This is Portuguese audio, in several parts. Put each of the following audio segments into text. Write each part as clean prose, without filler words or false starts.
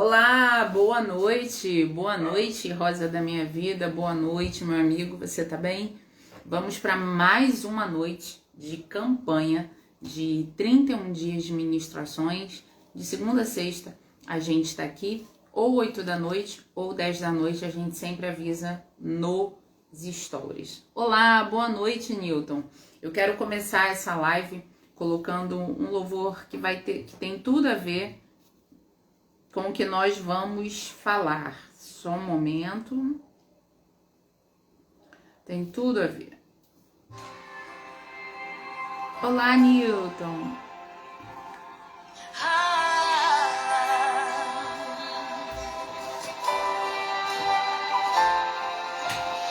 Olá, boa noite, Rosa da minha vida, boa noite, meu amigo, você tá bem? Vamos para mais uma noite de campanha de 31 dias de ministrações, de segunda a sexta, a gente tá aqui, ou 8 da noite, ou 10 da noite, a gente sempre avisa nos stories. Olá, boa noite, Newton. Eu quero começar essa live colocando um louvor que tem tudo a ver com o que nós vamos falar. Só um momento. Tem tudo a ver. Olá, Newton.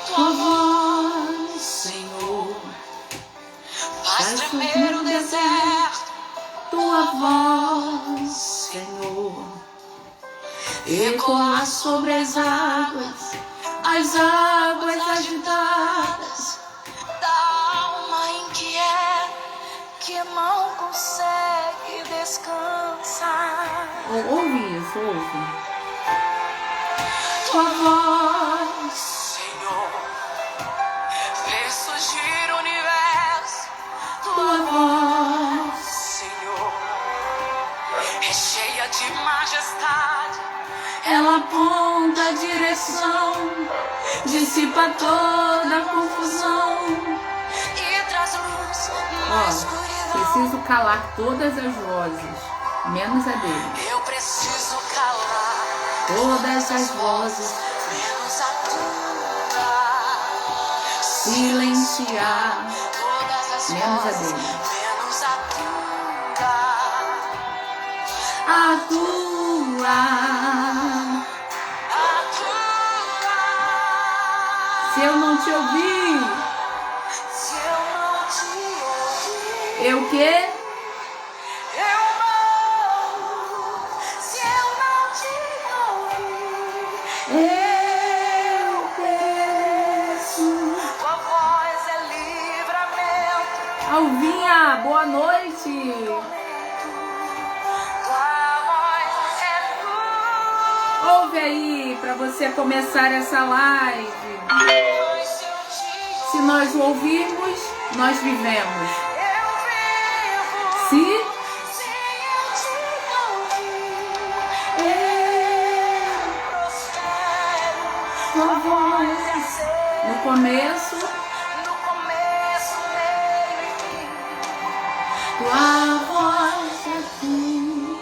Tua voz, Senhor, faz tremer o deserto. Tua voz, Senhor, ecoar sobre as águas agitadas da alma inquieta que não consegue descansar. Ouve isso, ouve. Tua voz, Senhor, fez surgir o universo. Tua voz, Senhor, é cheia de majestade. Ela aponta a direção, dissipa toda a confusão e traz luz na escuridão. Preciso calar todas as vozes, menos a dele. Eu preciso calar Todas as vozes, menos a tua. silenciar, Todas as menos a vozes, dele. menos a tua. A tua. Se eu não te ouvir, Se eu não te ouvir, eu quê? eu morro. Se eu não te ouvir, Eu peço. tua voz é livramento. Alvinha, boa noite. Tua voz é luz. Ouve aí para você começar essa live. Pois se eu te Se nós o ouvirmos, nós vivemos. eu vivo. Se Se eu te ouvir, eu prospero. tua voz no começo, No começo, meio e fim. tua voz é tudo.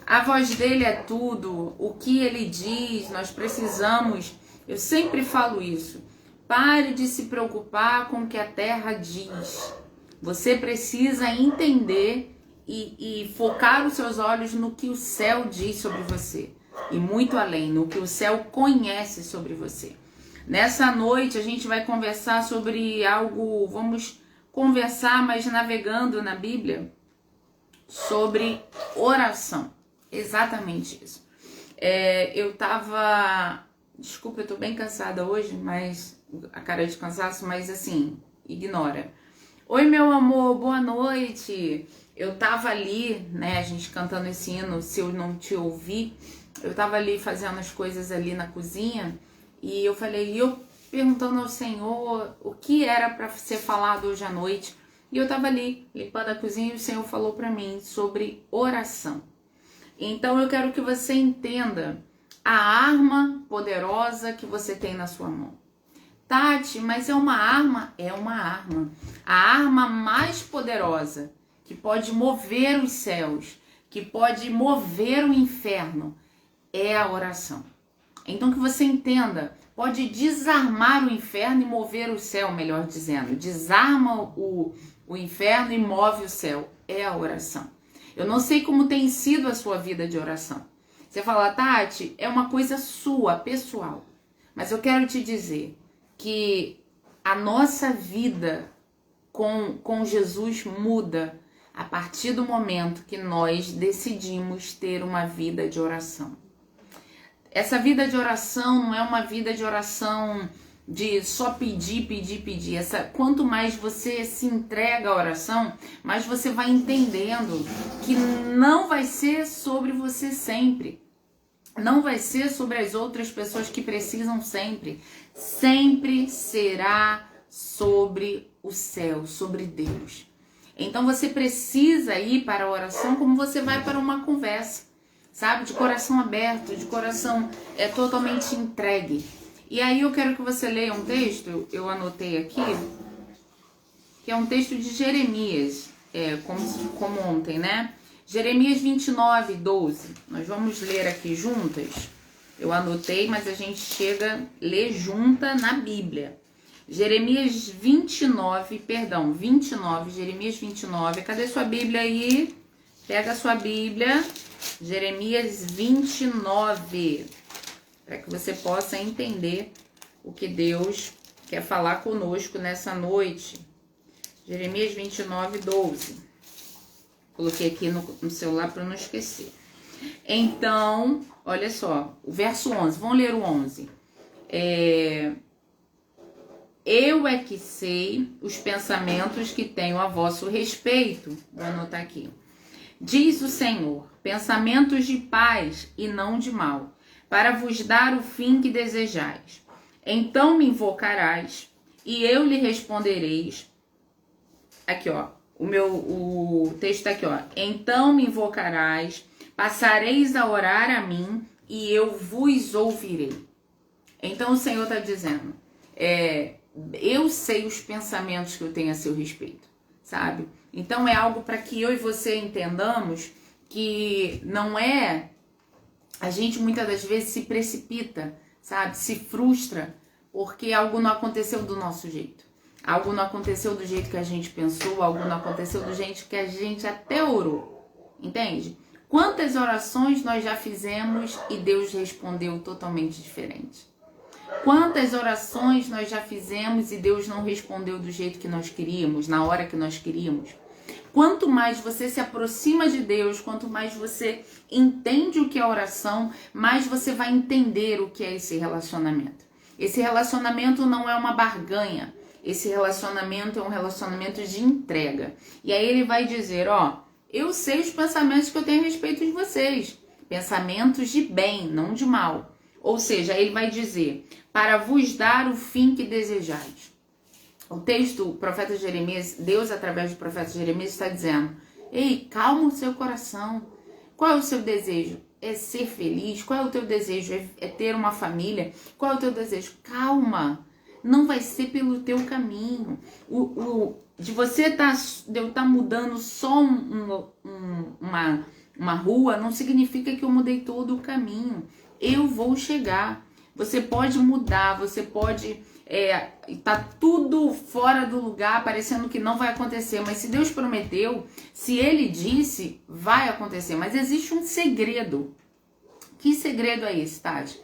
A voz dele é tudo. O que ele diz, nós precisamos. Eu sempre falo isso. Pare de se preocupar com o que a terra diz. Você precisa entender e focar os seus olhos no que o céu diz sobre você. E muito além, no que o céu conhece sobre você. Nessa noite a gente vai conversar sobre algo, vamos conversar, mas navegando na Bíblia, sobre oração. Exatamente isso. Desculpa, eu tô bem cansada hoje, mas a cara de cansaço, mas assim, ignora. Oi, meu amor, boa noite. Eu tava ali, né, a gente cantando esse hino, Se Eu Não Te Ouvir, eu tava ali fazendo as coisas ali na cozinha, e eu perguntando ao Senhor o que era para ser falado hoje à noite, e eu tava ali limpando a cozinha e o Senhor falou para mim sobre oração. Então eu quero que você entenda a arma poderosa que você tem na sua mão. Tati, mas é uma arma? É uma arma. A arma mais poderosa que pode mover os céus, que pode mover o inferno, é a oração. Então que você entenda, pode desarmar o inferno e mover o céu, melhor dizendo. Desarma o inferno e move o céu. É a oração. Eu não sei como tem sido a sua vida de oração. Você fala, Tati, é uma coisa sua, pessoal. Mas eu quero te dizer que a nossa vida com Jesus muda a partir do momento que nós decidimos ter uma vida de oração. Essa vida de oração não é uma vida de oração de só pedir. Quanto mais você se entrega à oração, mais você vai entendendo que não vai ser sobre você sempre. Não vai ser sobre as outras pessoas que precisam sempre. Sempre será sobre o céu, sobre Deus. Então você precisa ir para a oração como você vai para uma conversa, sabe? De coração aberto, de coração totalmente entregue. E aí eu quero que você leia um texto, eu anotei aqui, que é um texto de Jeremias, como ontem, né? Jeremias 29, 12. Nós vamos ler aqui juntas. Eu anotei, mas a gente chega a ler junta na Bíblia. Jeremias 29, Jeremias 29. Cadê sua Bíblia aí? Pega a sua Bíblia. Jeremias 29. Para que você possa entender o que Deus quer falar conosco nessa noite. Jeremias 29, 12. Coloquei aqui no celular para não esquecer. Então, olha só, o verso 11. Vamos ler o 11. Eu é que sei os pensamentos que tenho a vosso respeito. Vou anotar aqui. Diz o Senhor, pensamentos de paz e não de mal, para vos dar o fim que desejais. Então me invocarás e eu lhe respondereis. Aqui, ó. O texto tá aqui, ó. Então me invocarás, passareis a orar a mim e eu vos ouvirei. Então o Senhor está dizendo, eu sei os pensamentos que eu tenho a seu respeito, sabe? Então é algo para que eu e você entendamos que não é... A gente muitas das vezes se precipita, sabe? Se frustra porque algo não aconteceu do nosso jeito. Algo não aconteceu do jeito que a gente pensou, algo não aconteceu do jeito que a gente até orou, entende? Quantas orações nós já fizemos e Deus respondeu totalmente diferente? Quantas orações nós já fizemos e Deus não respondeu do jeito que nós queríamos, na hora que nós queríamos? Quanto mais você se aproxima de Deus, quanto mais você entende o que é oração, mais você vai entender o que é esse relacionamento. Esse relacionamento não é uma barganha. Esse relacionamento é um relacionamento de entrega. E aí ele vai dizer, ó, eu sei os pensamentos que eu tenho a respeito de vocês. Pensamentos de bem, não de mal. Ou seja, ele vai dizer, para vos dar o fim que desejais. O texto, o profeta Jeremias, Deus através do profeta Jeremias está dizendo, ei, calma o seu coração. Qual é o seu desejo? É ser feliz? Qual é o teu desejo? É ter uma família? Qual é o teu desejo? Calma. Não vai ser pelo teu caminho. De você tá mudando só uma rua, não significa que eu mudei todo o caminho. Eu vou chegar. Você pode mudar, você pode... tá tudo fora do lugar, parecendo que não vai acontecer. Mas se Deus prometeu, se Ele disse, vai acontecer. Mas existe um segredo. Que segredo é esse, Tati?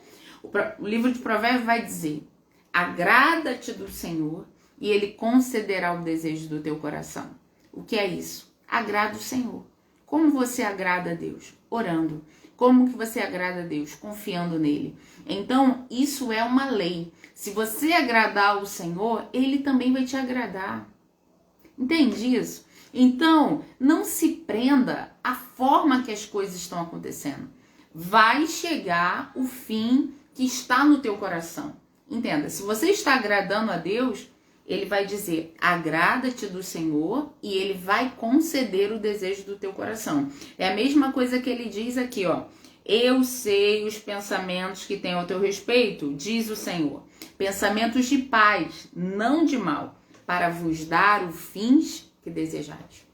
O livro de Provérbios vai dizer... Agrada-te do Senhor e Ele concederá o desejo do teu coração. O que é isso? Agrada o Senhor. Como você agrada a Deus? Orando. Como que você agrada a Deus? Confiando nele. Então, isso é uma lei. Se você agradar o Senhor, Ele também vai te agradar. Entende isso? Então, não se prenda à forma que as coisas estão acontecendo. Vai chegar o fim que está no teu coração. Entenda, se você está agradando a Deus, Ele vai dizer, agrada-te do Senhor e Ele vai conceder o desejo do teu coração. É a mesma coisa que Ele diz aqui, ó. Eu sei os pensamentos que tenho ao teu respeito, diz o Senhor. Pensamentos de paz, não de mal, para vos dar o fins que desejais.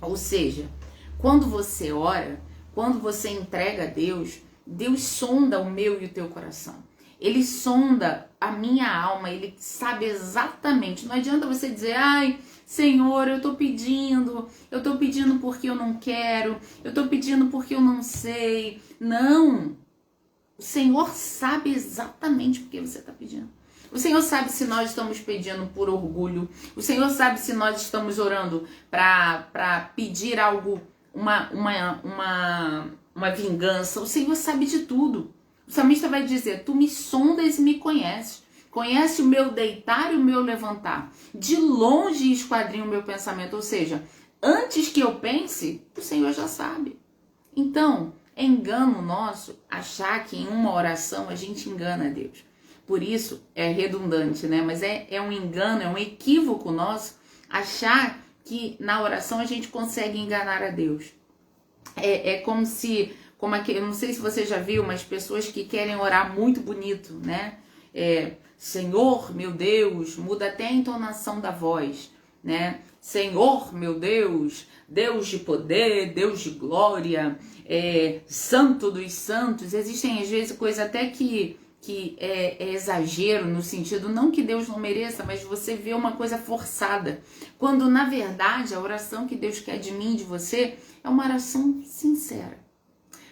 Ou seja, quando você ora, quando você entrega a Deus, Deus sonda o meu e o teu coração. Ele sonda a minha alma, Ele sabe exatamente. Não adianta você dizer, ai, Senhor, eu tô pedindo porque eu não quero, eu tô pedindo porque eu não sei. Não, o Senhor sabe exatamente porque você está pedindo. O Senhor sabe se nós estamos pedindo por orgulho. O Senhor sabe se nós estamos orando para pedir algo, uma vingança. O Senhor sabe de tudo. O salmista vai dizer, tu me sondas e me conheces. Conhece o meu deitar e o meu levantar. De longe esquadrinha o meu pensamento. Ou seja, antes que eu pense, o Senhor já sabe. Então, É engano nosso achar que em uma oração a gente engana Deus. Por isso é redundante, né? Mas é um engano, é um equívoco nosso achar que na oração a gente consegue enganar a Deus. É como se, eu não sei se você já viu, mas pessoas que querem orar muito bonito, né? Senhor, meu Deus, muda até a entonação da voz, né? Senhor, meu Deus, Deus de poder, Deus de glória, Santo dos santos. Existem às vezes coisas até que é exagero, no sentido, não que Deus não mereça, mas você vê uma coisa forçada. Quando, na verdade, a oração que Deus quer de mim, de você, é uma oração sincera.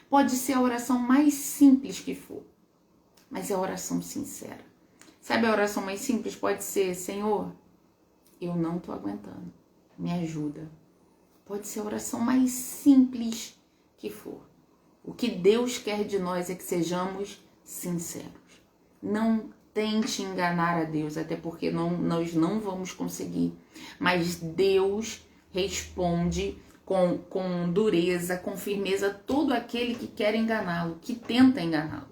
Pode ser a oração mais simples que for, mas é a oração sincera. Sabe a oração mais simples? Pode ser, Senhor, eu não tô aguentando, me ajuda. Pode ser a oração mais simples que for. O que Deus quer de nós é que sejamos sinceros. Não tente enganar a Deus, até porque nós não vamos conseguir. Mas Deus responde com dureza, com firmeza, todo aquele que quer enganá-lo, que tenta enganá-lo.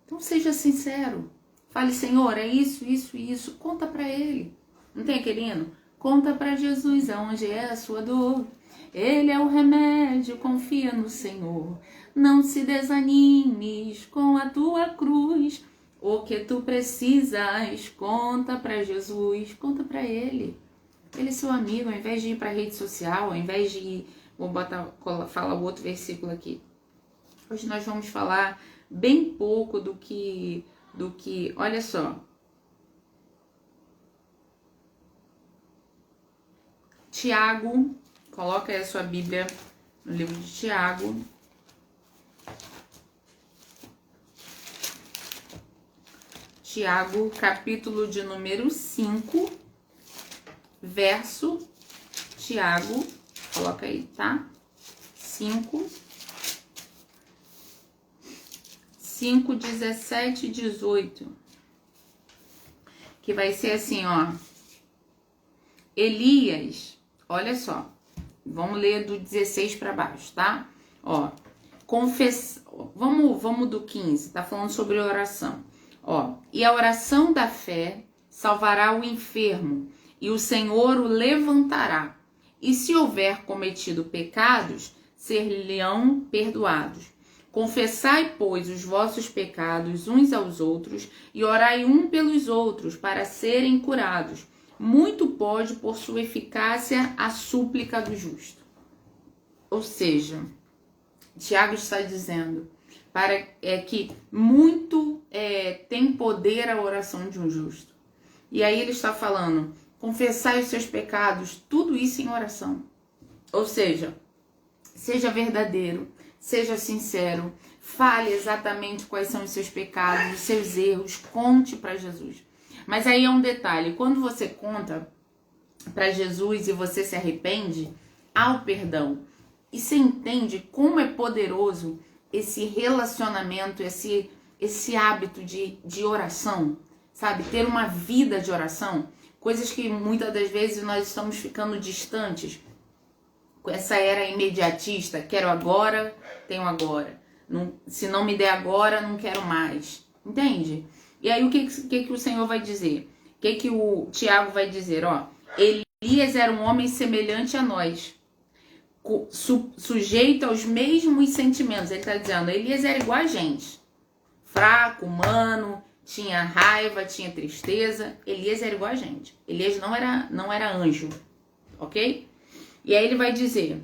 Então seja sincero. Fale, Senhor, é isso, isso e isso. Conta para Ele. Não tem aquele hino? Conta para Jesus aonde é a sua dor. Ele é o remédio, confia no Senhor. Não se desanimes com a tua cruz. O que tu precisas, conta para Jesus, conta para Ele. Ele é seu amigo, ao invés de ir para a rede social, ao invés de ir... Fala o outro versículo aqui. Hoje nós vamos falar bem pouco do que olha só. Tiago, coloca aí a sua Bíblia no livro de Tiago. Tiago, capítulo de número 5, verso, Tiago, coloca aí, tá? 5, 17 e 18. Que vai ser assim, ó. Elias, olha só. Vamos ler do 16 para baixo, tá? Ó, vamos do 15, tá falando sobre oração. Ó, e a oração da fé salvará o enfermo, e o Senhor o levantará. E se houver cometido pecados, ser-lhe-ão perdoados. Confessai, pois, os vossos pecados uns aos outros, e orai um pelos outros, para serem curados. Muito pode, por sua eficácia, a súplica do justo. Ou seja, Tiago está dizendo que muito tem poder a oração de um justo. E aí ele está falando, confessai os seus pecados, tudo isso em oração. Ou seja, seja verdadeiro, seja sincero, fale exatamente quais são os seus pecados, os seus erros, conte para Jesus. Mas aí é um detalhe, quando você conta para Jesus e você se arrepende, há o perdão. E você entende como é poderoso esse relacionamento, esse hábito de oração, sabe? Ter uma vida de oração, coisas que muitas das vezes nós estamos ficando distantes. Com essa era imediatista, quero agora, tenho agora. Não, se não me der agora, não quero mais. Entende? E aí o que o Senhor vai dizer? O que o Tiago vai dizer? Ó, Elias era um homem semelhante a nós, sujeito aos mesmos sentimentos. Ele está dizendo, Elias era igual a gente. Fraco, humano, tinha raiva, tinha tristeza. Elias era igual a gente. Elias não era anjo, ok? E aí ele vai dizer,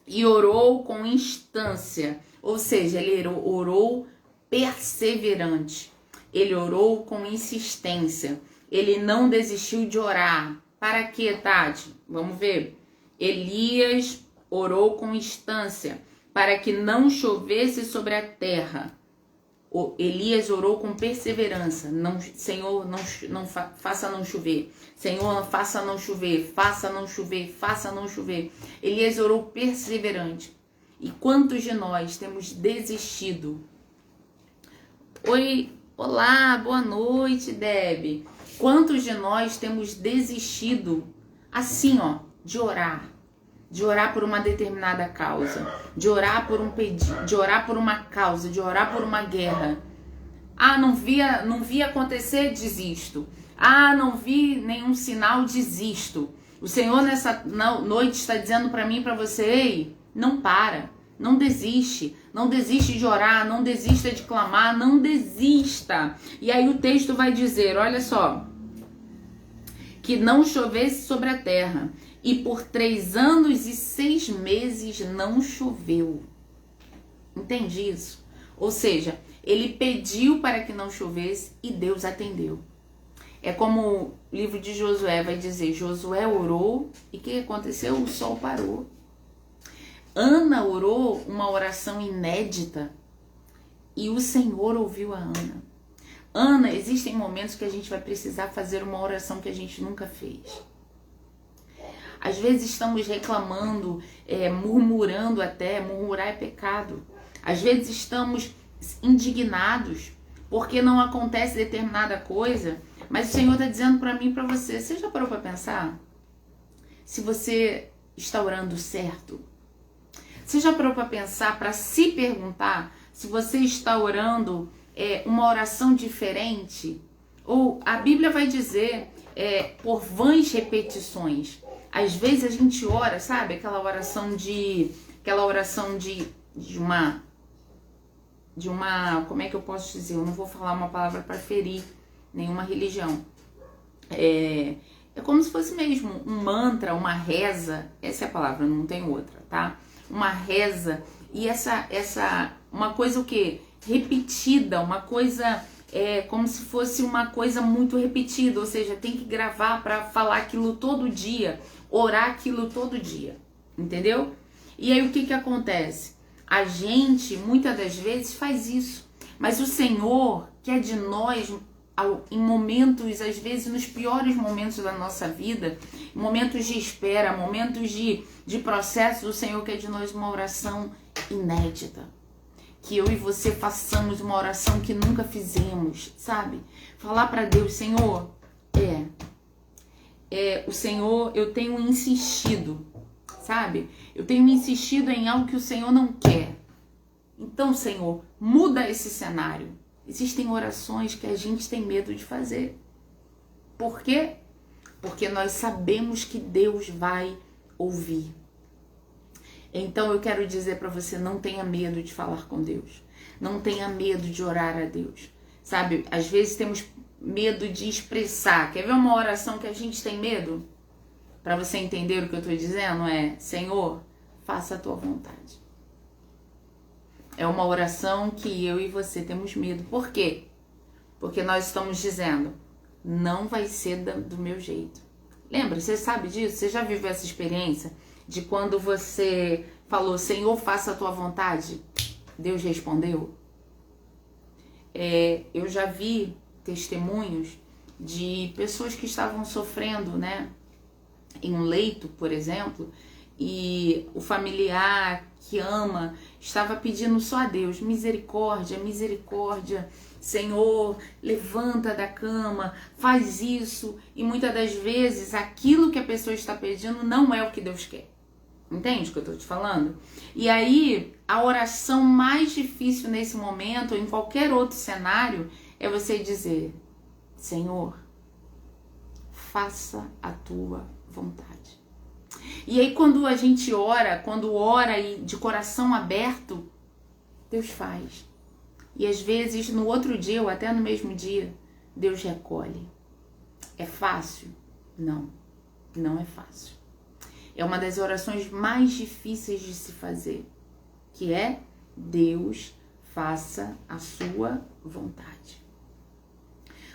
e orou com instância, ou seja, ele orou perseverante, ele orou com insistência, ele não desistiu de orar. Para quê, Tati? Vamos ver. Elias orou com instância, para que não chovesse sobre a terra. Elias orou com perseverança. Não, Senhor, não faça não chover. Senhor, faça não chover, faça não chover, faça não chover. Elias orou perseverante. E quantos de nós temos desistido? Olá, boa noite, Deb. Quantos de nós temos desistido, assim, ó, de orar? de orar por uma determinada causa, de orar por um pedido, de orar por uma causa, de orar por uma guerra. Ah, não vi acontecer, desisto. Ah, não vi nenhum sinal, desisto. O Senhor nessa noite está dizendo para mim e para você, ei, não para, não desiste de orar, não desista de clamar, não desista. E aí o texto vai dizer, olha só, que não chovesse sobre a terra, e por 3 anos e 6 meses não choveu. Entende isso? Ou seja, ele pediu para que não chovesse e Deus atendeu. É como o livro de Josué vai dizer, Josué orou e o que aconteceu? O sol parou. Ana orou uma oração inédita e o Senhor ouviu a Ana. Ana, existem momentos que a gente vai precisar fazer uma oração que a gente nunca fez. Às vezes estamos reclamando, murmurando até, murmurar é pecado. Às vezes estamos indignados porque não acontece determinada coisa, mas o Senhor está dizendo para mim e para você, você já parou para pensar? Se você está orando certo? Você já parou para pensar, para se perguntar se você está orando uma oração diferente? Ou a Bíblia vai dizer por vãs repetições. Às vezes a gente ora, sabe? Aquela oração de uma, como é que eu posso dizer? Eu não vou falar uma palavra para ferir nenhuma religião. É como se fosse mesmo um mantra, uma reza. Essa é a palavra, não tem outra, tá? Uma reza. E uma coisa o quê? Repetida, uma coisa como se fosse uma coisa muito repetida, ou seja, tem que gravar para falar aquilo todo dia, orar aquilo todo dia, entendeu? E aí o que acontece? A gente, muitas das vezes, faz isso, mas o Senhor quer de nós, em momentos, às vezes nos piores momentos da nossa vida, momentos de espera, momentos de processo, o Senhor quer de nós uma oração inédita. Que eu e você façamos uma oração que nunca fizemos, sabe? Falar para Deus, Senhor, o Senhor, eu tenho insistido, sabe? Eu tenho insistido em algo que o Senhor não quer. Então, Senhor, muda esse cenário. Existem orações que a gente tem medo de fazer. Por quê? Porque nós sabemos que Deus vai ouvir. Então eu quero dizer para você, não tenha medo de falar com Deus. Não tenha medo de orar a Deus. Sabe, às vezes temos medo de expressar. Quer ver uma oração que a gente tem medo? Para você entender o que eu estou dizendo, Senhor, faça a tua vontade. É uma oração que eu e você temos medo. Por quê? Porque nós estamos dizendo, não vai ser do meu jeito. Lembra, você sabe disso? Você já viveu essa experiência? De quando você falou, Senhor, faça a tua vontade, Deus respondeu? Eu já vi testemunhos de pessoas que estavam sofrendo, né, em um leito, por exemplo, e o familiar que ama estava pedindo só a Deus, misericórdia, misericórdia, Senhor, levanta da cama, faz isso, e muitas das vezes aquilo que a pessoa está pedindo não é o que Deus quer. Entende o que eu estou te falando? E aí, a oração mais difícil nesse momento, ou em qualquer outro cenário, é você dizer, Senhor, faça a tua vontade. E aí, quando a gente ora, e de coração aberto, Deus faz. E às vezes, no outro dia, ou até no mesmo dia, Deus recolhe. É fácil? Não, não é fácil. É uma das orações mais difíceis de se fazer, que é Deus faça a sua vontade.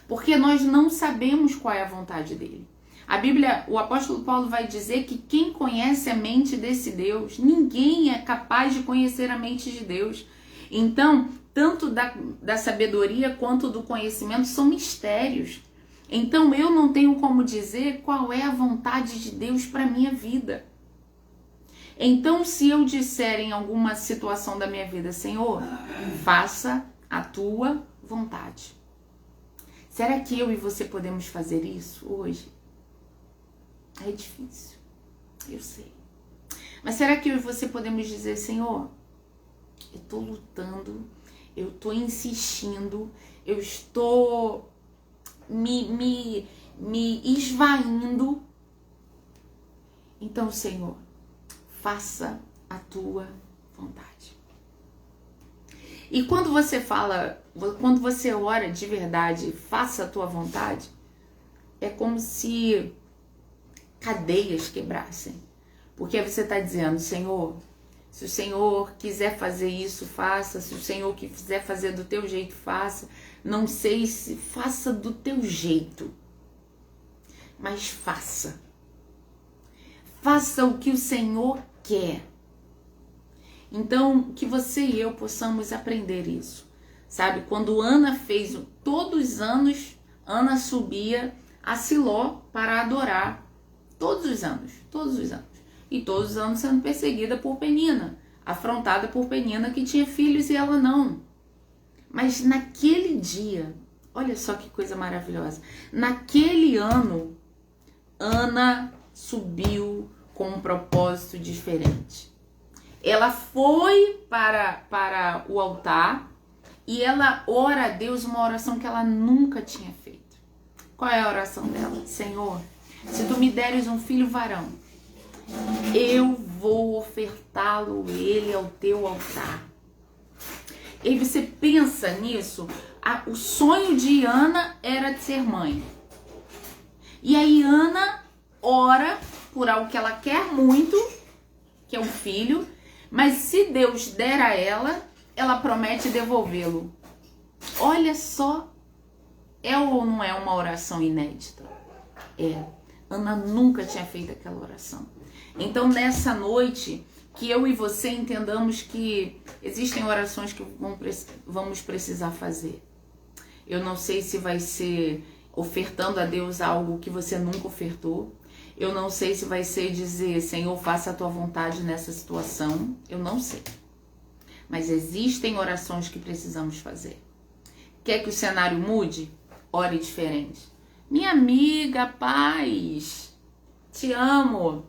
Porque nós não sabemos qual é a vontade dele. A Bíblia, o apóstolo Paulo vai dizer que quem conhece a mente desse Deus, ninguém é capaz de conhecer a mente de Deus. Então, tanto da sabedoria quanto do conhecimento são mistérios. Então eu não tenho como dizer qual é a vontade de Deus para minha vida. Então se eu disser em alguma situação da minha vida, Senhor, faça a tua vontade. Será que eu e você podemos fazer isso hoje? É difícil, eu sei. Mas será que eu e você podemos dizer, Senhor, eu estou lutando, eu estou insistindo, eu estou me esvaindo. Então, Senhor, faça a tua vontade. E quando você fala, quando você ora de verdade, faça a tua vontade, é como se cadeias quebrassem. Porque aí você está dizendo, Senhor, se o Senhor quiser fazer isso, faça. Se o Senhor quiser fazer do teu jeito, faça. Não sei se faça do teu jeito, mas faça. Faça o que o Senhor quer. Então, que você e eu possamos aprender isso. Sabe, quando Ana fez, todos os anos, Ana subia a Siló para adorar. Todos os anos. E todos os anos sendo perseguida por Penina, afrontada por Penina que tinha filhos e ela não. Mas naquele dia, olha só que coisa maravilhosa, naquele ano, Ana subiu com um propósito diferente. Ela foi para o altar e ela ora a Deus uma oração que ela nunca tinha feito. Qual é a oração dela? Senhor, se tu me deres um filho varão, eu vou ofertá-lo ele ao teu altar. E você pensa nisso, o sonho de Ana era de ser mãe. E aí Ana ora por algo que ela quer muito, que é um filho, mas se Deus der a ela, ela promete devolvê-lo. Olha só, é ou não é uma oração inédita? É. Ana nunca tinha feito aquela oração. Então, nessa noite, que eu e você entendamos que existem orações que vamos precisar fazer. Eu não sei se vai ser ofertando a Deus algo que você nunca ofertou. Eu não sei se vai ser dizer, Senhor, faça a tua vontade nessa situação. Eu não sei. Mas existem orações que precisamos fazer. Quer que o cenário mude? Ore diferente. Minha amiga, paz, te amo.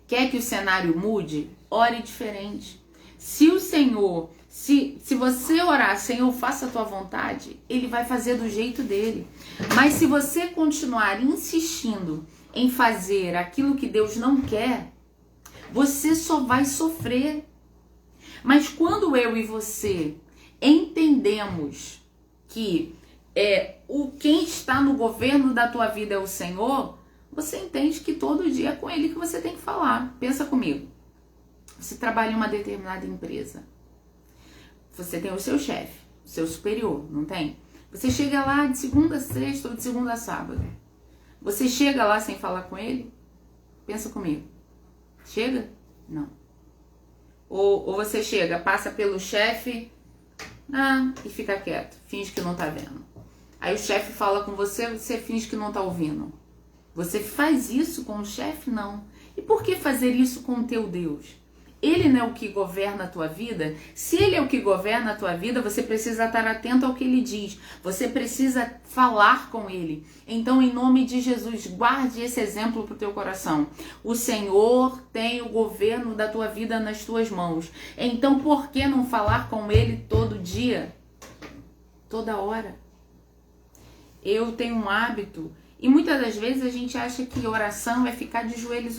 Quer que o cenário mude? Ore diferente. Se o Senhor, se você orar, Senhor, faça a tua vontade, Ele vai fazer do jeito dele. Mas se você continuar insistindo em fazer aquilo que Deus não quer, você só vai sofrer. Mas quando eu e você entendemos que quem está no governo da tua vida é o Senhor, você entende que todo dia é com Ele que você tem que falar. Pensa comigo. Você trabalha em uma determinada empresa. Você tem o seu chefe, o seu superior, não tem? Você chega lá de segunda a sexta ou de segunda a sábado. Você chega lá sem falar com ele? Pensa comigo. Chega? Não. Ou você chega, passa pelo chefe, e fica quieto, finge que não tá vendo. Aí o chefe fala com você, você finge que não tá ouvindo. Você faz isso com o chefe? Não. E por que fazer isso com o teu Deus? Ele não é o que governa a tua vida? Se Ele é o que governa a tua vida, você precisa estar atento ao que Ele diz. Você precisa falar com Ele. Então, em nome de Jesus, guarde esse exemplo para o teu coração. O Senhor tem o governo da tua vida nas tuas mãos. Então, por que não falar com Ele todo dia? Toda hora. Eu tenho um hábito, e muitas das vezes a gente acha que oração é ficar de joelhos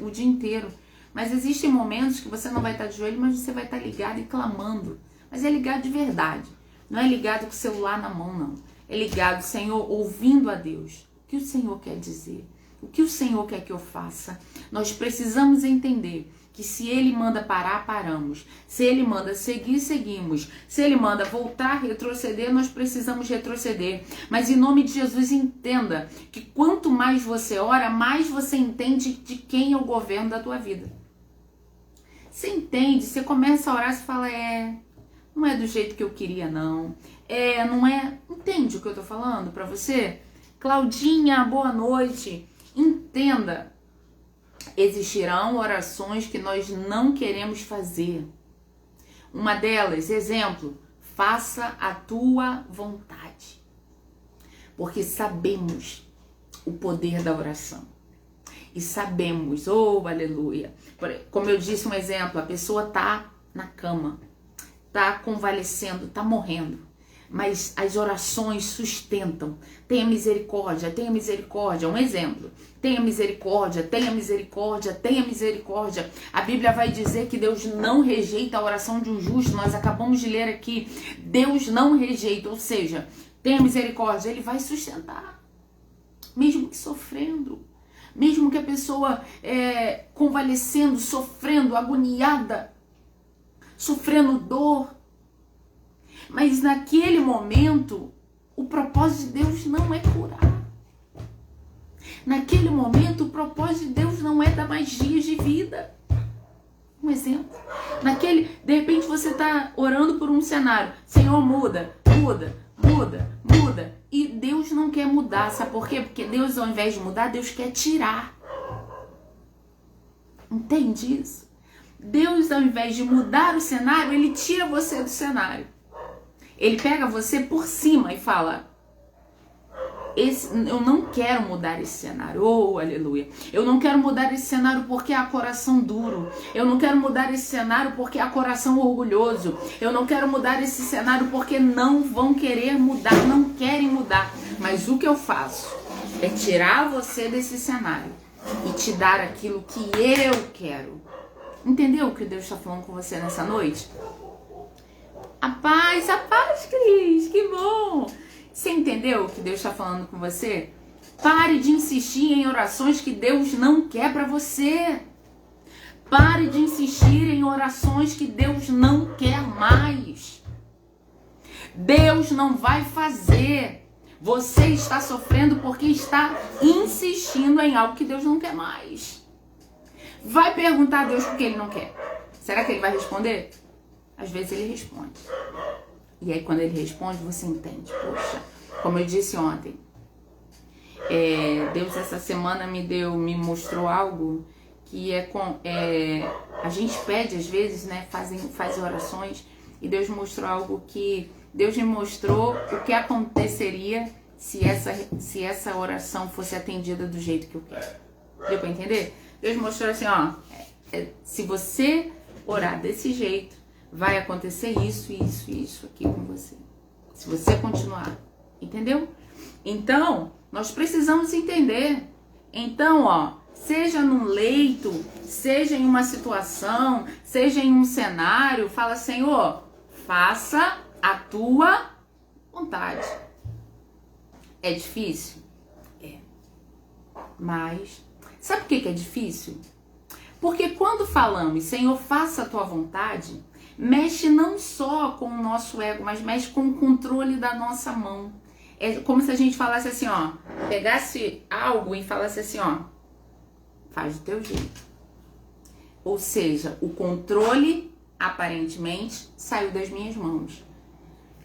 o dia inteiro. Mas existem momentos que você não vai estar de joelho, mas você vai estar ligado e clamando. Mas é ligado de verdade. Não é ligado com o celular na mão, não. É ligado, Senhor, ouvindo a Deus. O que o Senhor quer dizer? O que o Senhor quer que eu faça? Nós precisamos entender que se Ele manda parar, paramos. Se Ele manda seguir, seguimos. Se Ele manda voltar, retroceder, nós precisamos retroceder. Mas em nome de Jesus, entenda que quanto mais você ora, mais você entende de quem é o governo da tua vida. Você entende, você começa a orar, você fala, não é do jeito que eu queria, não. Não é... Entende o que eu tô falando pra você? Claudinha, boa noite. Entenda. Existirão orações que nós não queremos fazer. Uma delas, exemplo, faça a tua vontade. Porque sabemos o poder da oração. e sabemos, oh, aleluia. Como eu disse, um exemplo, a pessoa tá na cama, tá convalescendo, tá morrendo, mas as orações sustentam. Tenha misericórdia, tenha misericórdia. Um exemplo. Tenha misericórdia, tenha misericórdia, tenha misericórdia. A Bíblia vai dizer que Deus não rejeita a oração de um justo. Nós acabamos de ler aqui. Deus não rejeita, ou seja, tenha misericórdia. Ele vai sustentar. Mesmo que sofrendo. Mesmo que a pessoa convalescendo, sofrendo, agoniada, sofrendo dor. Mas naquele momento, o propósito de Deus não é curar. Naquele momento, o propósito de Deus não é dar mais dias de vida. Um exemplo. De repente você está orando por um cenário. Senhor, muda, muda, muda, muda. E Deus não quer mudar. Sabe por quê? Porque Deus, ao invés de mudar, Deus quer tirar. Entende isso? Deus, ao invés de mudar o cenário, Ele tira você do cenário. Ele pega você por cima e fala: eu não quero mudar esse cenário. Oh, aleluia. Eu não quero mudar esse cenário porque há coração duro. Eu não quero mudar esse cenário porque há coração orgulhoso. Eu não quero mudar esse cenário porque não vão querer mudar, não querem mudar. Mas o que eu faço é tirar você desse cenário e te dar aquilo que eu quero. Entendeu o que Deus está falando com você nessa noite? A paz, Cris, que bom! Você entendeu o que Deus está falando com você? Pare de insistir em orações que Deus não quer para você. Pare de insistir em orações que Deus não quer mais. Deus não vai fazer. Você está sofrendo porque está insistindo em algo que Deus não quer mais. Vai perguntar a Deus por que Ele não quer. Será que Ele vai responder? Às vezes Ele responde. E aí quando Ele responde, você entende. Poxa, como eu disse ontem, Deus essa semana me mostrou algo que a gente pede às vezes, né? Faz orações, e Deus mostrou algo que Deus me mostrou o que aconteceria se essa oração fosse atendida do jeito que eu quero. Deu pra entender? Deus mostrou assim, ó, se você orar desse jeito, vai acontecer isso, isso e isso aqui com você. Se você continuar. Entendeu? Então, nós precisamos entender. Então, ó, seja num leito, seja em uma situação, seja em um cenário, fala, Senhor, faça a tua vontade. É difícil? É. Mas, sabe por que é difícil? Porque quando falamos, Senhor, faça a tua vontade, mexe não só com o nosso ego, mas mexe com o controle da nossa mão. É como se a gente falasse assim, ó, pegasse algo e falasse assim, ó, faz do teu jeito. Ou seja, o controle, aparentemente, saiu das minhas mãos.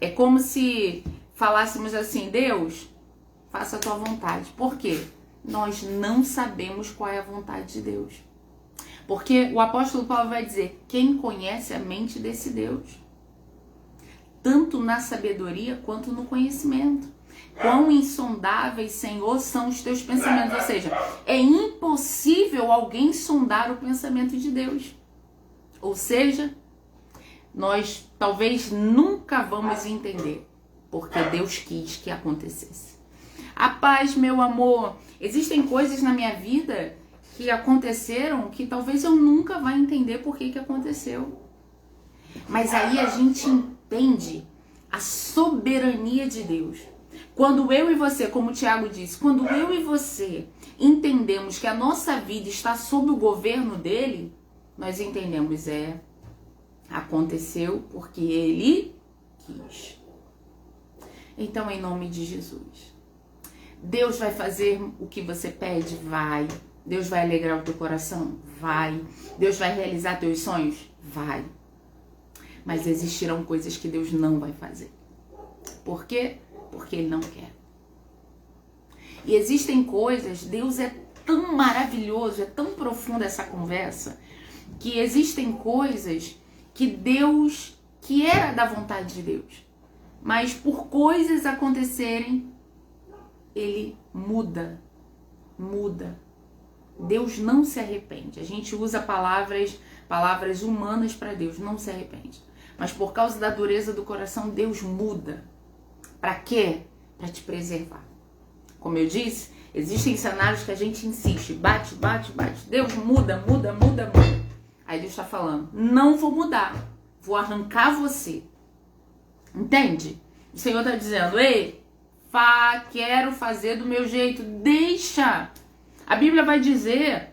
É como se falássemos assim, Deus, faça a tua vontade. Por quê? Nós não sabemos qual é a vontade de Deus. Porque o apóstolo Paulo vai dizer, quem conhece a mente desse Deus? Tanto na sabedoria quanto no conhecimento. Quão insondáveis, Senhor, são os teus pensamentos. Ou seja, é impossível alguém sondar o pensamento de Deus. Ou seja, nós talvez nunca vamos entender, porque Deus quis que acontecesse. A paz, meu amor, existem coisas na minha vida que aconteceram que talvez eu nunca vá entender por que aconteceu. Mas aí a gente entende a soberania de Deus. Quando eu e você, como o Tiago disse, quando eu e você entendemos que a nossa vida está sob o governo dele, nós entendemos, aconteceu porque ele quis. Então, em nome de Jesus, Deus vai fazer o que você pede? Vai. Deus vai alegrar o teu coração? Vai. Deus vai realizar teus sonhos? Vai. Mas existirão coisas que Deus não vai fazer. Por quê? Porque Ele não quer. E existem coisas, Deus é tão maravilhoso, é tão profunda essa conversa, que existem coisas que Deus, que era da vontade de Deus, mas por coisas acontecerem, Ele muda. Deus não se arrepende. A gente usa palavras humanas para Deus, não se arrepende. Mas por causa da dureza do coração, Deus muda. Para quê? Para te preservar. Como eu disse, existem cenários que a gente insiste, bate. Deus muda. Aí Deus está falando, não vou mudar, vou arrancar você. Entende? O Senhor está dizendo, ei, quero fazer do meu jeito, deixa. A Bíblia vai dizer,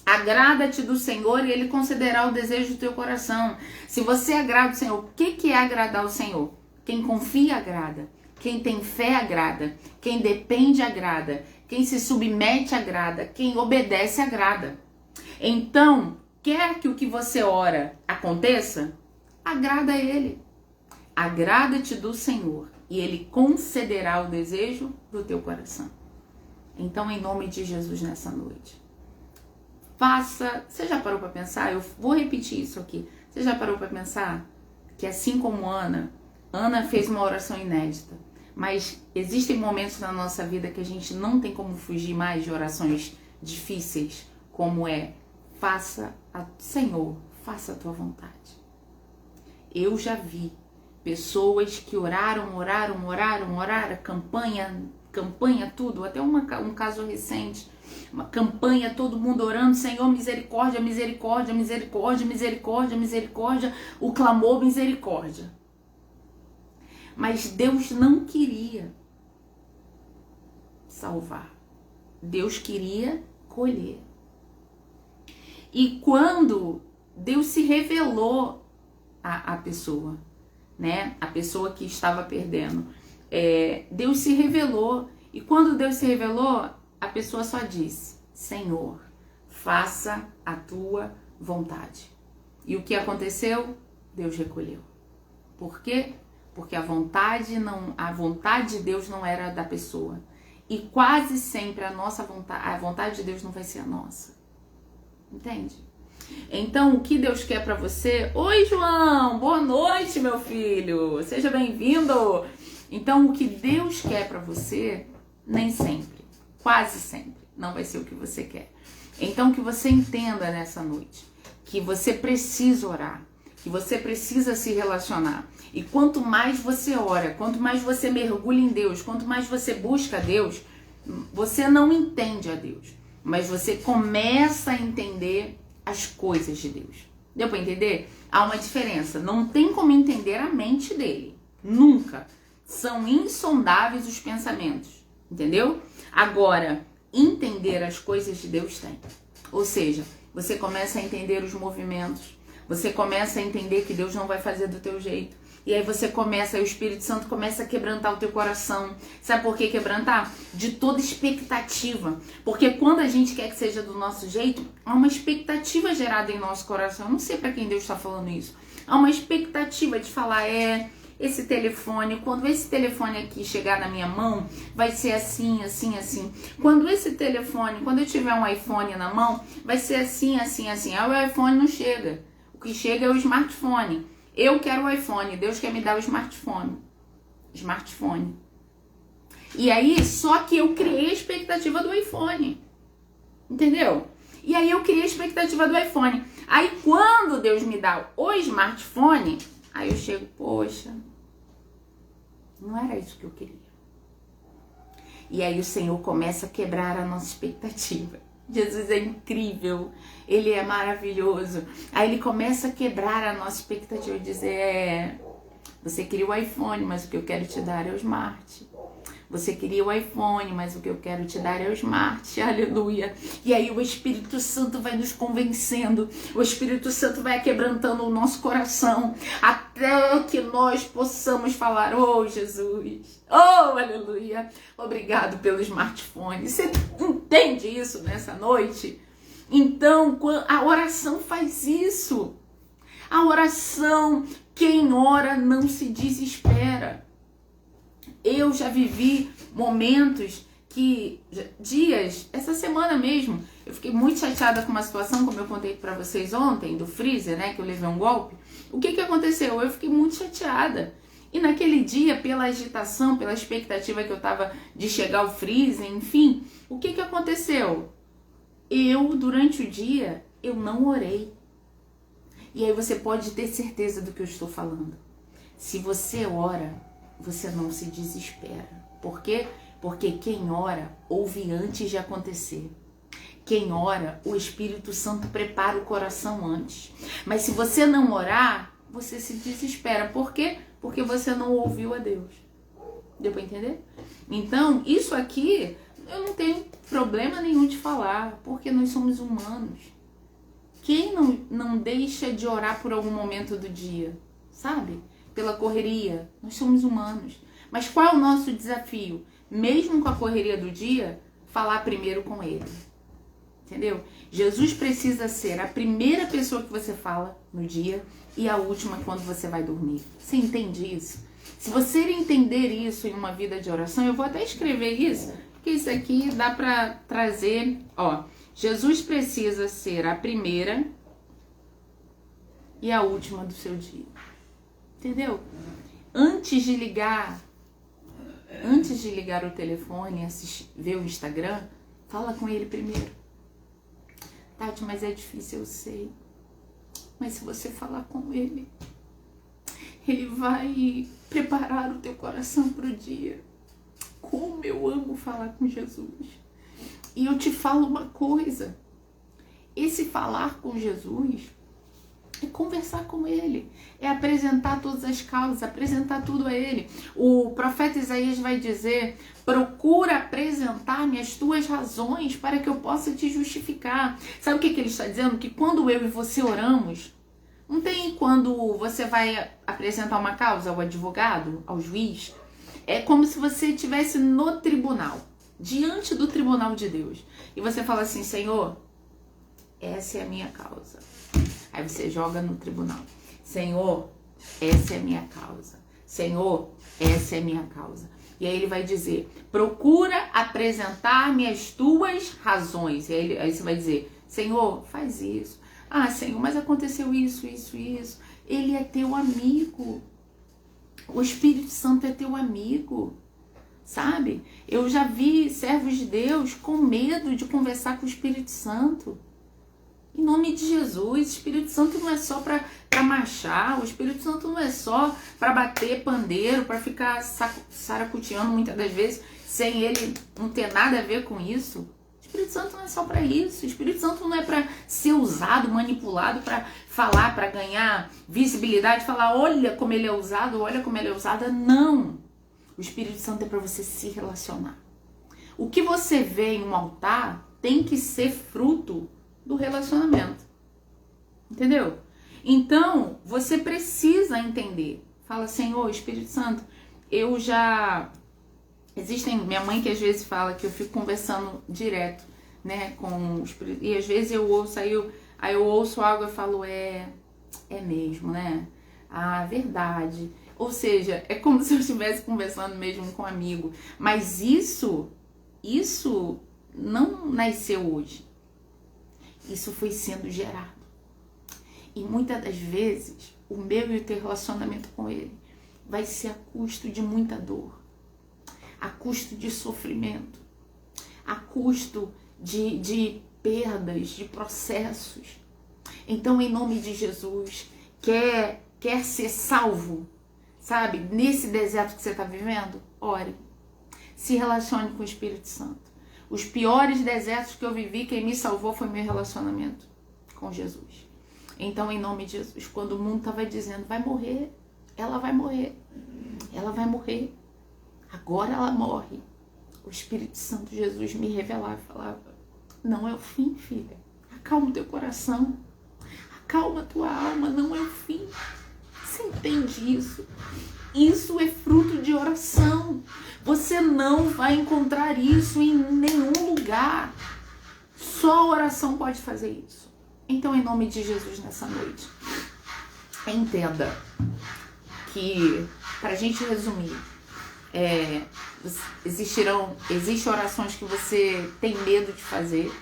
agrada-te do Senhor e Ele concederá o desejo do teu coração. Se você agrada o Senhor, o que é agradar o Senhor? Quem confia agrada, quem tem fé agrada, quem depende agrada, quem se submete agrada, quem obedece agrada. Então, quer que o que você ora aconteça? Agrada a Ele. Agrada-te do Senhor e Ele concederá o desejo do teu coração. Então, em nome de Jesus, nessa noite, você já parou para pensar? Eu vou repetir isso aqui. Você já parou para pensar que assim como Ana fez uma oração inédita, mas existem momentos na nossa vida que a gente não tem como fugir mais de orações difíceis, como Senhor, faça a tua vontade. Eu já vi pessoas que oraram, campanha tudo, até um caso recente, uma campanha, todo mundo orando, Senhor, misericórdia, o clamor, misericórdia. Mas Deus não queria salvar, Deus queria colher. E quando Deus se revelou à pessoa, né? A pessoa que estava perdendo, Deus se revelou. E quando Deus se revelou, a pessoa só disse, Senhor, faça a tua vontade. E o que aconteceu? Deus recolheu. Por quê? Porque a vontade de Deus não era da pessoa. E quase sempre a vontade de Deus não vai ser a nossa. Entende? Então, o que Deus quer para você? Oi, João! Boa noite, meu filho! Seja bem-vindo! Então, o que Deus quer para você, nem sempre, quase sempre, não vai ser o que você quer. Então, que você entenda nessa noite que você precisa orar, que você precisa se relacionar. E quanto mais você ora, quanto mais você mergulha em Deus, quanto mais você busca a Deus, você não entende a Deus, mas você começa a entender as coisas de Deus. Deu para entender? Há uma diferença. Não tem como entender a mente dele. Nunca. São insondáveis os pensamentos. Entendeu? Agora, entender as coisas de Deus tem. Ou seja, você começa a entender os movimentos. Você começa a entender que Deus não vai fazer do teu jeito. E aí o Espírito Santo começa a quebrantar o teu coração. Sabe por que quebrantar? De toda expectativa. Porque quando a gente quer que seja do nosso jeito, há uma expectativa gerada em nosso coração. Eu não sei para quem Deus está falando isso. Há uma expectativa de falar, esse telefone, quando esse telefone aqui chegar na minha mão, vai ser assim. Quando eu tiver um iPhone na mão, vai ser assim. Aí o iPhone não chega. O que chega é o smartphone. Eu quero o iPhone, Deus quer me dar o smartphone. E aí, só que eu criei a expectativa do iPhone. Entendeu? E aí eu criei a expectativa do iPhone. Aí quando Deus me dá o smartphone, aí eu chego, poxa, não era isso que eu queria. E aí o Senhor começa a quebrar a nossa expectativa. Jesus é incrível, Ele é maravilhoso. Aí Ele começa a quebrar a nossa expectativa e dizer, você queria o iPhone, mas o que eu quero te dar é o Smart. Você queria o iPhone, mas o que eu quero te dar é o Smart. Aleluia. E aí o Espírito Santo vai nos convencendo. O Espírito Santo vai quebrantando o nosso coração. Até que nós possamos falar, oh Jesus, oh aleluia. Obrigado pelo smartphone. Você entende isso nessa noite? Então a oração faz isso. A oração, quem ora não se desespera. Eu já vivi momentos dias, essa semana mesmo, eu fiquei muito chateada com uma situação, como eu contei pra vocês ontem, do freezer, né, que eu levei um golpe. O que aconteceu? Eu fiquei muito chateada. E naquele dia, pela agitação, pela expectativa que eu tava de chegar ao freezer, enfim, o que aconteceu? durante o dia, eu não orei. E aí você pode ter certeza do que eu estou falando. Se você ora, você não se desespera. Por quê? Porque quem ora, ouve antes de acontecer. Quem ora, o Espírito Santo prepara o coração antes. Mas se você não orar, você se desespera. Por quê? Porque você não ouviu a Deus. Deu para entender? Então, isso aqui, eu não tenho problema nenhum de falar, porque nós somos humanos. Quem não deixa de orar por algum momento do dia? Sabe? Pela correria. Nós somos humanos. Mas qual é o nosso desafio? Mesmo com a correria do dia, falar primeiro com Ele. Entendeu? Jesus precisa ser a primeira pessoa que você fala no dia e a última quando você vai dormir. Você entende isso? Se você entender isso em uma vida de oração, eu vou até escrever isso, porque isso aqui dá pra trazer, ó. Jesus precisa ser a primeira e a última do seu dia. Entendeu? Antes de ligar o telefone, ver o Instagram, fala com ele primeiro. Tati, mas é difícil, eu sei. Mas se você falar com ele, ele vai preparar o teu coração para o dia. Como eu amo falar com Jesus. E eu te falo uma coisa. Esse falar com Jesus é conversar com ele. É apresentar todas as causas, apresentar tudo a ele. O profeta Isaías vai dizer: procura apresentar-me as tuas razões para que eu possa te justificar. Sabe o que ele está dizendo? Que quando eu e você oramos, não tem quando você vai apresentar uma causa ao advogado, ao juiz. É como se você estivesse no tribunal, diante do tribunal de Deus. E você fala assim: Senhor, essa é a minha causa. Aí você joga no tribunal. Senhor, essa é a minha causa. Senhor, essa é a minha causa. E aí ele vai dizer: procura apresentar-me as tuas razões. E aí você vai dizer: Senhor, faz isso. Ah, Senhor, mas aconteceu isso. Ele é teu amigo. O Espírito Santo é teu amigo. Sabe? Eu já vi servos de Deus com medo de conversar com o Espírito Santo. Em nome de Jesus, o Espírito Santo não é só para marchar, o Espírito Santo não é só para bater pandeiro, para ficar saracuteando muitas das vezes, sem ele não ter nada a ver com isso. O Espírito Santo não é só para isso, o Espírito Santo não é para ser usado, manipulado, para falar, para ganhar visibilidade, falar: olha como ele é usado, olha como ele é usada. Não! O Espírito Santo é para você se relacionar. O que você vê em um altar tem que ser fruto do relacionamento. Entendeu? Então, você precisa entender. Fala: Senhor, Espírito Santo, eu já... minha mãe que às vezes fala que eu fico conversando direto, né, com o Espírito... E às vezes eu ouço, aí eu ouço algo e falo: é mesmo, né? Ah, verdade. Ou seja, é como se eu estivesse conversando mesmo com um amigo. Mas isso não nasceu hoje. Isso foi sendo gerado. E muitas das vezes, o meu e o teu relacionamento com ele vai ser a custo de muita dor, a custo de sofrimento, a custo de perdas, de processos. Então, em nome de Jesus, quer ser salvo, sabe? Nesse deserto que você está vivendo, ore. Se relacione com o Espírito Santo. Os piores desertos que eu vivi, quem me salvou foi meu relacionamento com Jesus. Então, em nome de Jesus, quando o mundo estava dizendo: vai morrer, ela vai morrer, ela vai morrer, agora ela morre, o Espírito Santo Jesus me revelava e falava: não é o fim, filha, acalma o teu coração, acalma a tua alma, não é o fim. Você entende isso? Isso é fruto de oração. Você não vai encontrar isso em nenhum lugar. Só a oração pode fazer isso. Então, em nome de Jesus, nessa noite, entenda que, para a gente resumir, existem orações que você tem medo de fazer.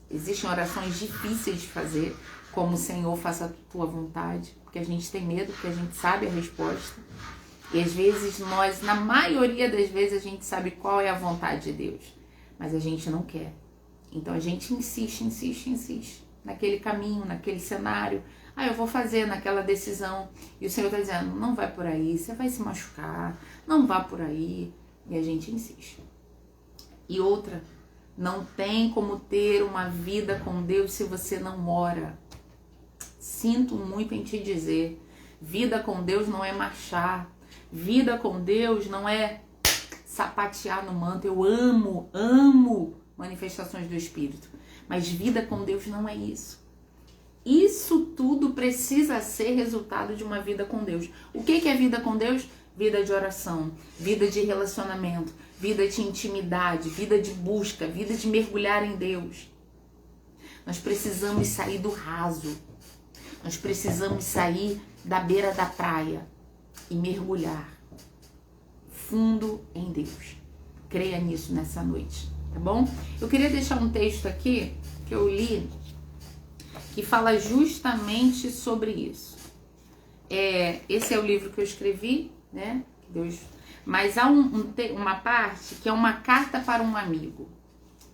Existem orações difíceis de fazer, como: Senhor, faça a tua vontade, porque a gente tem medo, porque a gente sabe a resposta. E às vezes na maioria das vezes, a gente sabe qual é a vontade de Deus, mas a gente não quer. Então a gente insiste naquele caminho, naquele cenário. Ah, eu vou fazer naquela decisão. E o Senhor está dizendo, não vai por aí, você vai se machucar, não vá por aí. E a gente insiste. E outra, não tem como ter uma vida com Deus se você não ora. Sinto muito em te dizer, vida com Deus não é marchar. Vida com Deus não é sapatear no manto. Eu amo manifestações do Espírito. Mas vida com Deus não é isso. Isso tudo precisa ser resultado de uma vida com Deus. O que é vida com Deus? Vida de oração, vida de relacionamento, vida de intimidade, vida de busca, vida de mergulhar em Deus. Nós precisamos sair do raso. Nós precisamos sair da beira da praia e mergulhar fundo em Deus. Creia nisso nessa noite, tá bom? Eu queria deixar um texto aqui que eu li que fala justamente sobre isso. Esse é o livro que eu escrevi, né? Mas há uma parte que é uma carta para um amigo.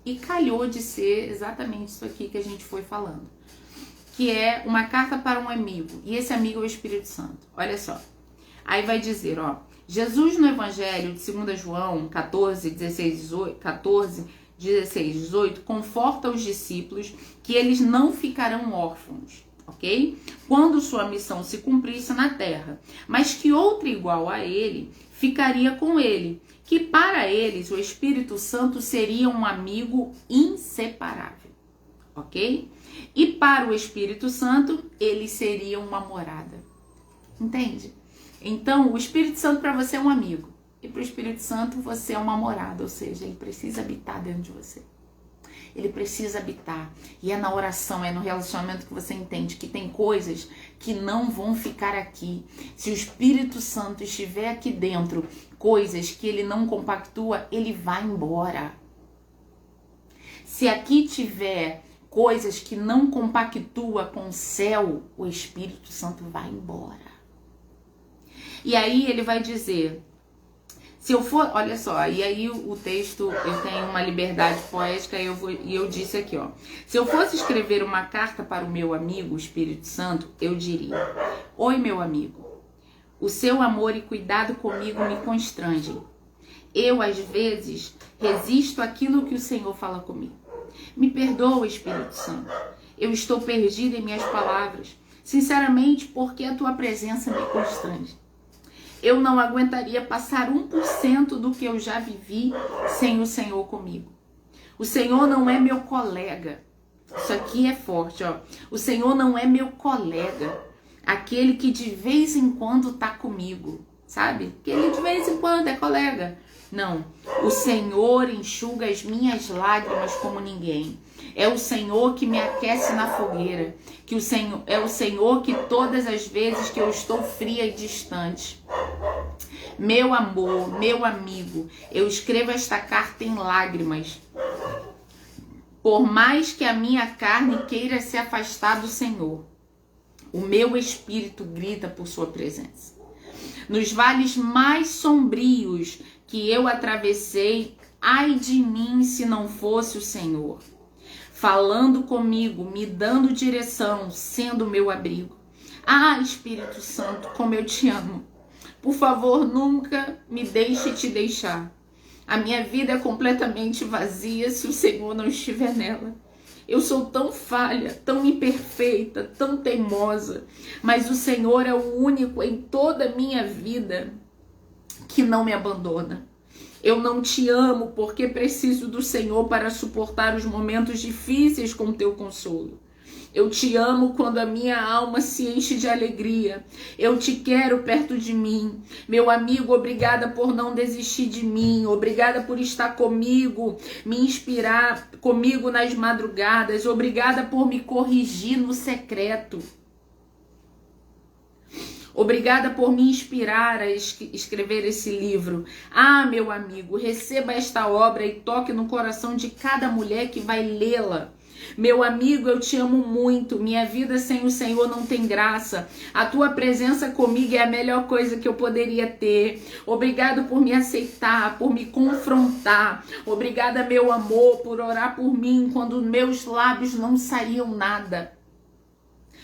E calhou de ser exatamente isso aqui que a gente foi falando. Que é uma carta para um amigo. E esse amigo é o Espírito Santo. Olha só. Aí vai dizer, ó. Jesus no Evangelho de 2 João 14, 16, 18, conforta os discípulos que eles não ficarão órfãos, ok? Quando sua missão se cumprisse na terra, mas que outro igual a ele ficaria com ele, que para eles o Espírito Santo seria um amigo inseparável, ok? E para o Espírito Santo, ele seria uma morada, entende? Então, o Espírito Santo para você é um amigo. E para o Espírito Santo você é uma morada, ou seja, ele precisa habitar dentro de você. Ele precisa habitar. E é na oração, é no relacionamento que você entende que tem coisas que não vão ficar aqui. Se o Espírito Santo estiver aqui dentro, coisas que ele não compactua, ele vai embora. Se aqui tiver coisas que não compactua com o céu, o Espírito Santo vai embora. E aí ele vai dizer... Se eu for, olha só, e aí o texto, eu tenho uma liberdade poética e eu disse aqui, ó. Se eu fosse escrever uma carta para o meu amigo, o Espírito Santo, eu diria: oi, meu amigo, o seu amor e cuidado comigo me constrangem. Eu, às vezes, resisto àquilo que o Senhor fala comigo. Me perdoa, Espírito Santo. Eu estou perdida em minhas palavras, sinceramente, porque a tua presença me constrange. Eu não aguentaria passar 1% do que eu já vivi sem o Senhor comigo. O Senhor não é meu colega. Isso aqui é forte, ó. O Senhor não é meu colega. Aquele que de vez em quando tá comigo, sabe? Que ele de vez em quando é colega. Não. O Senhor enxuga as minhas lágrimas como ninguém. É o Senhor que me aquece na fogueira. É o Senhor que todas as vezes que eu estou fria e distante. Meu amor, meu amigo, eu escrevo esta carta em lágrimas. Por mais que a minha carne queira se afastar do Senhor, o meu espírito grita por sua presença. Nos vales mais sombrios que eu atravessei, ai de mim se não fosse o Senhor, falando comigo, me dando direção, sendo meu abrigo. Ah, Espírito Santo, como eu te amo. Por favor, nunca me deixe te deixar. A minha vida é completamente vazia se o Senhor não estiver nela. Eu sou tão falha, tão imperfeita, tão teimosa, mas o Senhor é o único em toda a minha vida que não me abandona. Eu não te amo porque preciso do Senhor para suportar os momentos difíceis com teu consolo. Eu te amo quando a minha alma se enche de alegria. Eu te quero perto de mim. Meu amigo, obrigada por não desistir de mim. Obrigada por estar comigo, me inspirar comigo nas madrugadas. Obrigada por me corrigir no secreto. Obrigada por me inspirar a escrever esse livro. Ah, meu amigo, receba esta obra e toque no coração de cada mulher que vai lê-la. Meu amigo, eu te amo muito. Minha vida sem o Senhor não tem graça. A tua presença comigo é a melhor coisa que eu poderia ter. Obrigado por me aceitar, por me confrontar. Obrigada, meu amor, por orar por mim quando meus lábios não saíam nada.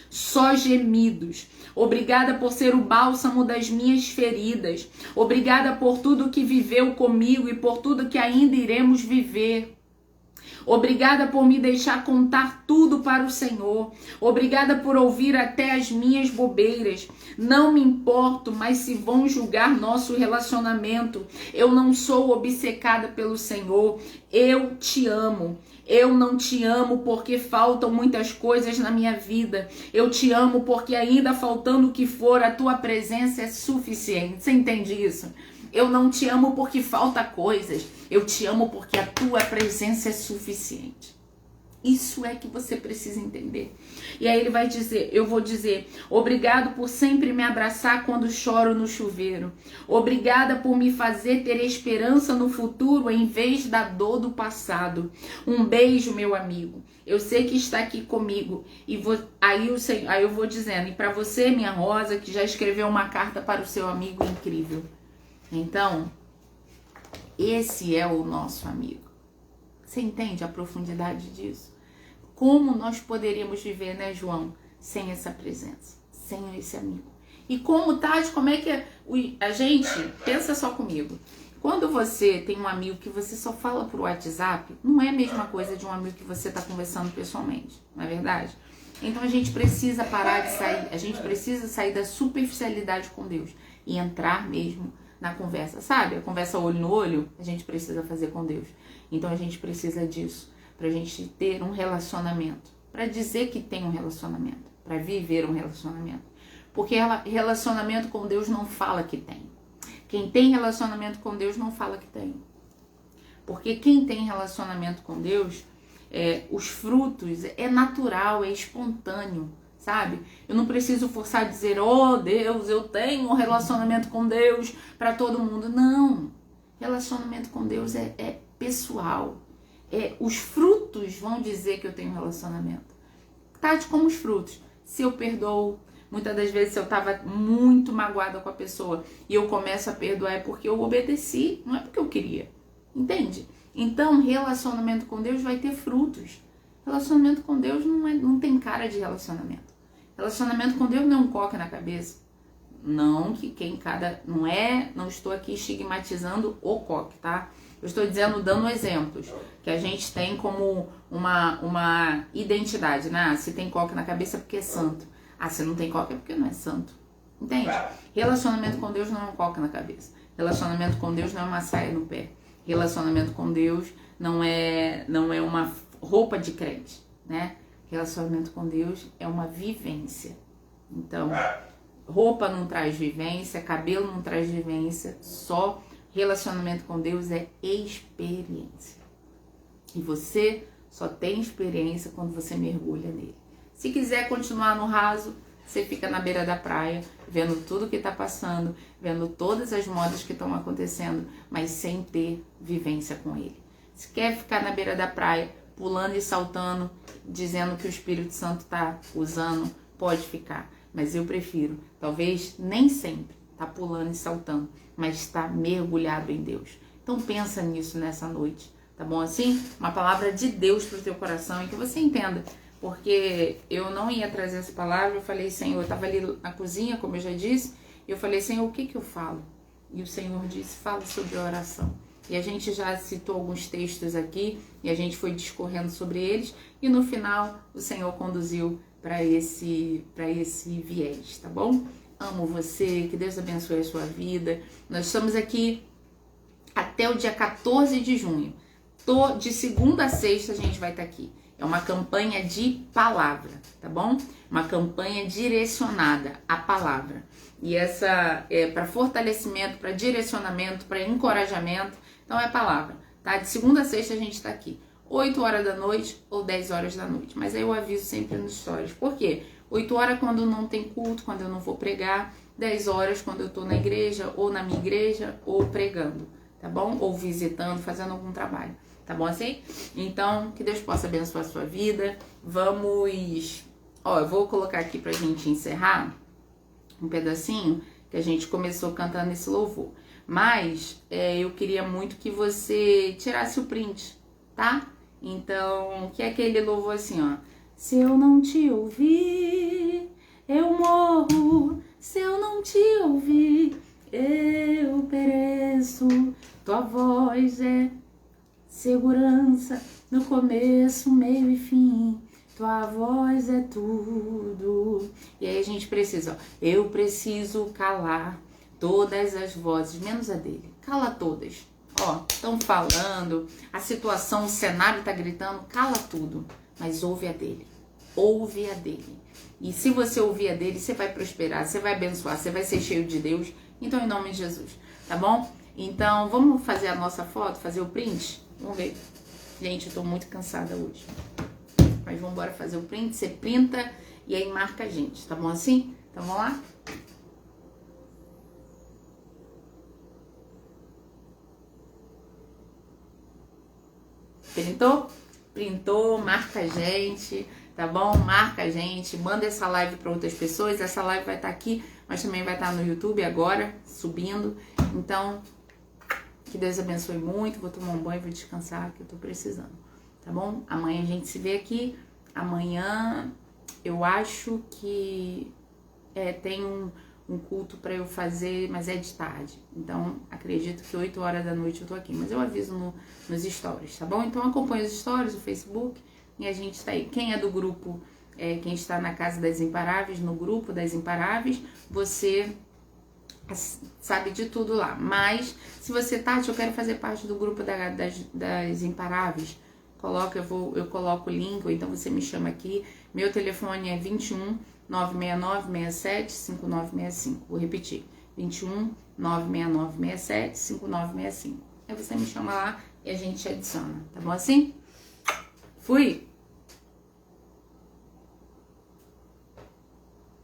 Só gemidos. Obrigada por ser o bálsamo das minhas feridas. Obrigada por tudo que viveu comigo e por tudo que ainda iremos viver. Obrigada por me deixar contar tudo para o Senhor. Obrigada por ouvir até as minhas bobeiras. Não me importo, mas se vão julgar nosso relacionamento, eu não sou obcecada pelo Senhor. Eu te amo. Eu não te amo porque faltam muitas coisas na minha vida. Eu te amo porque ainda faltando o que for, a tua presença é suficiente. Você entende isso? Eu não te amo porque falta coisas. Eu te amo porque a tua presença é suficiente. Isso é que você precisa entender. E aí ele vai dizer, eu vou dizer, obrigado por sempre me abraçar quando choro no chuveiro. Obrigada por me fazer ter esperança no futuro em vez da dor do passado. Um beijo, meu amigo. Eu sei que está aqui comigo. E aí eu vou dizendo, e para você, minha Rosa, que já escreveu uma carta para o seu amigo incrível. Então, esse é o nosso amigo. Você entende a profundidade disso? Como nós poderíamos viver, né, João, sem essa presença, sem esse amigo? E como, Tati, como é que a gente, pensa só comigo, quando você tem um amigo que você só fala por WhatsApp, não é a mesma coisa de um amigo que você está conversando pessoalmente, não é verdade? Então a gente precisa parar de sair, a gente precisa sair da superficialidade com Deus e entrar mesmo na conversa, sabe? A conversa olho no olho, a gente precisa fazer com Deus. Então a gente precisa disso, pra gente ter um relacionamento, pra dizer que tem um relacionamento, pra viver um relacionamento. Porque relacionamento com Deus não fala que tem. Quem tem relacionamento com Deus não fala que tem. Porque quem tem relacionamento com Deus, os frutos, é natural, é espontâneo. Sabe? Eu não preciso forçar a dizer, oh Deus, eu tenho um relacionamento com Deus para todo mundo. Não. Relacionamento com Deus é pessoal. Os frutos vão dizer que eu tenho um relacionamento. Tati, como os frutos? Se eu perdoo, muitas das vezes se eu estava muito magoada com a pessoa e eu começo a perdoar é porque eu obedeci, não é porque eu queria. Entende? Então, relacionamento com Deus vai ter frutos. Relacionamento com Deus não tem cara de relacionamento. Relacionamento com Deus não é um coque na cabeça. Não que não estou aqui estigmatizando o coque, tá? Eu estou dando exemplos que a gente tem como uma identidade, né? Se tem coque na cabeça é porque é santo. Se não tem coque é porque não é santo. Entende? Relacionamento com Deus não é um coque na cabeça. Relacionamento com Deus não é uma saia no pé. Relacionamento com Deus não é uma roupa de crente, né? Relacionamento com Deus é uma vivência. Então, roupa não traz vivência, cabelo não traz vivência, só relacionamento com Deus é experiência. E você só tem experiência quando você mergulha nele. Se quiser continuar no raso, você fica na beira da praia, vendo tudo que está passando, vendo todas as modas que estão acontecendo, mas sem ter vivência com ele. Se quer ficar na beira da praia, pulando e saltando, dizendo que o Espírito Santo está usando, pode ficar. Mas eu prefiro, talvez nem sempre, tá pulando e saltando, mas está mergulhado em Deus. Então pensa nisso nessa noite, tá bom assim? Uma palavra de Deus pro teu coração e que você entenda. Porque eu não ia trazer essa palavra, eu falei, Senhor, eu estava ali na cozinha, como eu já disse, eu falei, Senhor, o que eu falo? E o Senhor disse, fala sobre a oração. E a gente já citou alguns textos aqui e a gente foi discorrendo sobre eles e no final o Senhor conduziu para esse viés, tá bom? Amo você, que Deus abençoe a sua vida. Nós estamos aqui até o dia 14 de junho. De segunda a sexta a gente vai estar aqui. É uma campanha de palavra, tá bom? Uma campanha direcionada à palavra. E essa é para fortalecimento, para direcionamento, para encorajamento. Então é palavra, tá? De segunda a sexta a gente tá aqui. 8 horas da noite ou 10 horas da noite. Mas aí eu aviso sempre nos stories. Por quê? 8 horas quando não tem culto, quando eu não vou pregar. 10 horas quando eu tô na igreja, ou na minha igreja, ou pregando, tá bom? Ou visitando, fazendo algum trabalho. Tá bom assim? Então, que Deus possa abençoar a sua vida. Vamos... Ó, eu vou colocar aqui pra gente encerrar um pedacinho que a gente começou cantando esse louvor. Mas eu queria muito que você tirasse o print, tá? Então, que é aquele louvor assim, ó. Se eu não te ouvir, eu morro. Se eu não te ouvir, eu pereço. Tua voz é segurança no começo, meio e fim. Tua voz é tudo. E aí a gente precisa, ó. Eu preciso calar todas as vozes, menos a dele. Cala todas. Ó, estão falando, a situação, o cenário tá gritando, cala tudo. Mas ouve a dele. Ouve a dele. E se você ouvir a dele, você vai prosperar, você vai abençoar, você vai ser cheio de Deus. Então, em nome de Jesus, tá bom? Então, vamos fazer a nossa foto, fazer o print? Vamos ver. Gente, eu tô muito cansada hoje. Mas vamos embora fazer o print, você printa e aí marca a gente, tá bom assim? Então vamos lá? Printou? Printou, marca a gente, tá bom? Marca a gente, manda essa live para outras pessoas. Essa live vai estar aqui, mas também vai estar no YouTube agora, subindo. Então, que Deus abençoe muito. Vou tomar um banho, vou descansar, que eu tô precisando. Tá bom? Amanhã a gente se vê aqui. Amanhã eu acho que tem um culto pra eu fazer, mas é de tarde. Então, acredito que 8 horas da noite eu tô aqui. Mas eu aviso nos stories, tá bom? Então, acompanha os stories, o Facebook, e a gente tá aí. Quem é do grupo, quem está na Casa das Imparáveis, no grupo das Imparáveis, você sabe de tudo lá. Mas, se você, Tati, eu quero fazer parte do grupo das Imparáveis, eu coloco o link, ou então você me chama aqui. Meu telefone é 21 969 67 5965. Vou repetir. 21 969 67 5965. Aí você me chama lá e a gente adiciona. Tá bom assim? Fui!